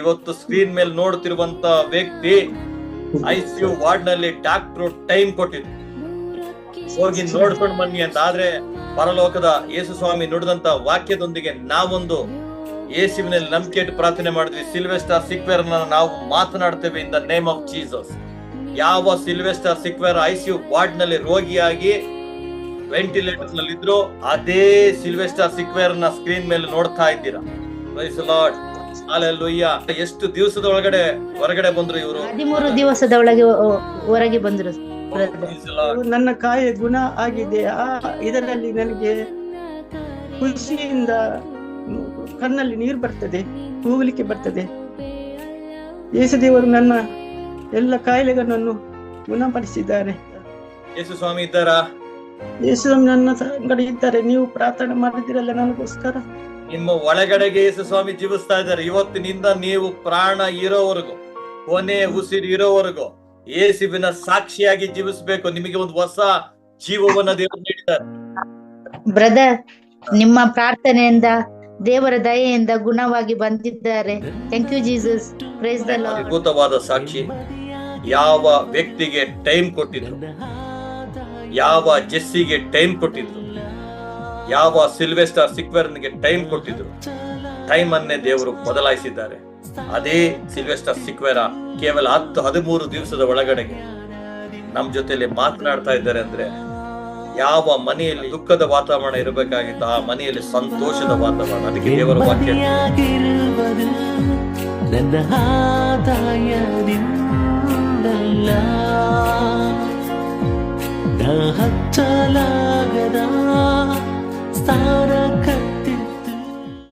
ಇವತ್ತು ಸ್ಕ್ರೀನ್ ಮೇಲೆ ನೋಡ್ತಿರುವಂತ ವ್ಯಕ್ತಿ ICU ವಾರ್ಡ್ ನಲ್ಲಿ ಡಾಕ್ಟರ್ ಟೈಮ್ ಕೊಟ್ಟಿದ್ರು, ಹೋಗಿ ನೋಡ್ಕೊಂಡು ಬನ್ನಿ ಅಂತ. ಆದ್ರೆ ಪರಲೋಕದ ಯೇಸು ಸ್ವಾಮಿ ನುಡಿದಂತ ವಾಕ್ಯದೊಂದಿಗೆ ನಾವೊಂದು ಯೇಸುವಿನಲ್ಲಿ ನಂಬಿಕೆ ಇಟ್ಟು ಪ್ರಾರ್ಥನೆ ಮಾಡಿದ್ವಿ. ಸಿಲ್ವೆಸ್ಟರ್ ಸಿಕ್ವೇರ್ ನಾವು ಮಾತನಾಡ್ತೇವೆ in the name of Jesus. ಯಾವ ಸಿಲ್ವೆಸ್ಟರ್ ಸಿಕ್ವೇರ್ ICU ವಾರ್ಡ್ ನಲ್ಲಿ ರೋಗಿಯಾಗಿ ವೆಂಟಿಲೇಟರ್ ನಲ್ಲಿ ಇದ್ರು, ಅದೇ ಸಿಲ್ವೆಸ್ಟರ್ ಸಿಕ್ವೇರ್ ನ ಸ್ಕ್ರೀನ್ ಮೇಲೆ ನೋಡ್ತಾ ಇದ್ದೀರಾ. Praise the lord, hallelujah. ಎಷ್ಟು ದಿವಸದ ಒಳಗಡೆ ಹೊರಗಡೆ ಬಂದ್ರು ಇವರು? 13 ದಿವಸದ ಒಳಗೆ ಹೊರಗೆ ಬಂದ್ರು. ನನ್ನ ಕಾಯ ಗುಣ ಆಗಿದೆ. ಇದರಲ್ಲಿ ನನಗೆ ಖುಷಿಯಿಂದ ಕಣ್ಣಲ್ಲಿ ನೀರು ಬರ್ತದೆ, ಕೂಗಲಿಕ್ಕೆ ಬರ್ತದೆ. ಯೇಸು ದೇವರು ನನ್ನ ಎಲ್ಲ ಕಾಯಿಲೆಗಳನ್ನು ಗುಣಪಡಿಸಿದ್ದಾರೆ. ಯೇಸು ಸ್ವಾಮಿ ಇದ್ದಾರಾ? ಯೇಸು ನನ್ನ ಸಂಗಡ ಇದ್ದಾರೆ. ನೀವು ಪ್ರಾರ್ಥನೆ ಮಾಡಿದಿರಲ್ಲ ನನಗೋಸ್ಕರ. ನಿಮ್ಮ ಒಳಗಡೆಗೆ ಯೇಸು ಸ್ವಾಮಿ ಜೀವಿಸ್ತಾ ಇದ್ದಾರೆ. ಇವತ್ತಿನಿಂದ ನೀವು ಪ್ರಾಣ ಇರೋವರೆಗೂ, ಕೊನೆ ಉಸಿರು ಇರೋವರೆಗೂ ಯೇಸುವಿನ ಸಾಕ್ಷಿಯಾಗಿ ಜೀವಿಸಬೇಕು. ನಿಮಗೆ ಒಂದು ಹೊಸ ಜೀವವನ್ನ ದೇವರು ನೀಡಿದ್ದಾರೆ. ಬ್ರದರ್, ನಿಮ್ಮ ಪ್ರಾರ್ಥನೆಯಿಂದ, ದೇವರ ದಯೆಯಿಂದ ಗುಣವಾಗಿ ಬಂದಿದ್ದಾರೆ. Thank you Jesus. Praise the lord. ಅದ್ಭುತವಾದ ಸಾಕ್ಷಿ. ಯಾವ ವ್ಯಕ್ತಿಗೆ ಟೈಮ್ ಕೊಟ್ಟಿದ್ರು, ಯಾವ ಜೆಸ್ಸಿಗೆ ಟೈಮ್ ಕೊಟ್ಟಿದ್ರು, ಯಾವ ಸಿಲ್ವೆಸ್ಟರ್ ಸಿಕ್ವೇರ್ನಿಗೆ ಟೈಮ್ ಕೊಟ್ಟಿದ್ರು, ಟೈಮ್ ಅನ್ನೇ ದೇವರು ಬದಲಾಯಿಸಿದ್ದಾರೆ. ಅದೇ ಸಿಲ್ವೆಸ್ಟರ್ ಸಿಕ್ವೇರ ಕೇವಲ 13 ದಿವಸದ ಒಳಗಡೆಗೆ ನಮ್ ಜೊತೆಲಿ ಮಾತನಾಡ್ತಾ ಇದ್ದಾರೆ. ಅಂದ್ರೆ ಯಾವ ಮನೆಯಲ್ಲಿ ದುಃಖದ ವಾತಾವರಣ ಇರಬೇಕಾಗಿತ್ತು, ಆ ಮನೆಯಲ್ಲಿ ಸಂತೋಷದ ವಾತಾವರಣ. ಅದಕ್ಕೆ ದೇವರ ವಾಕ್ಯ ನನ್ನ ಹಚ್ಚಲಾಗದ ಸ್ಥಾನ